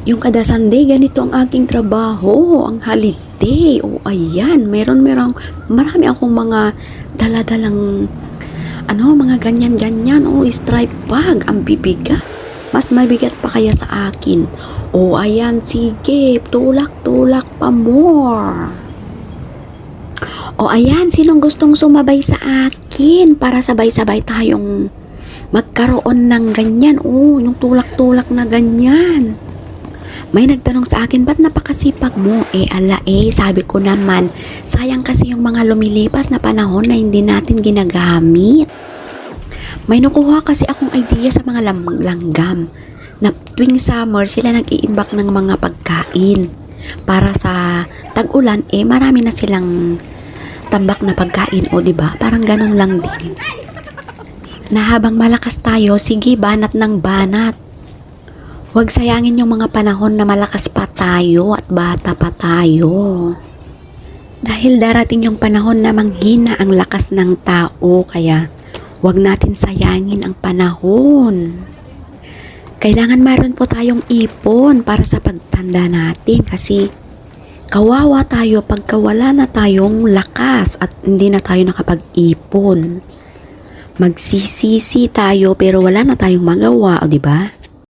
Yung kada Sunday, ganito ang aking trabaho, ang holiday. O ayan, marami akong mga daladalang, mga ganyan-ganyan. O stripe bag, ang bibigat. Mas mabigat pa kaya sa akin. O ayan, sige, tulak-tulak pa more. O ayan, sinong gustong sumabay sa akin para sabay-sabay tayong magkaroon ng ganyan. O, yung tulak-tulak na ganyan. May nagtanong sa akin, ba't napakasipag mo? Sabi ko naman, sayang kasi yung mga lumilipas na panahon na hindi natin ginagamit. May nakuha kasi akong idea sa mga langgam na tuwing summer sila nag-iimbak ng mga pagkain. Para sa tag-ulan, marami na silang tambak na pagkain, o diba? Parang ganun lang din. Na habang malakas tayo, sige, banat ng banat. Huwag sayangin yung mga panahon na malakas pa tayo at bata pa tayo. Dahil darating yung panahon na manghina ang lakas ng tao, kaya huwag natin sayangin ang panahon. Kailangan mayroon po tayong ipon para sa pagtanda natin kasi kawawa tayo pagka wala na tayong lakas at hindi na tayo nakapag-ipon. Magsisisi tayo pero wala na tayong magawa, o diba?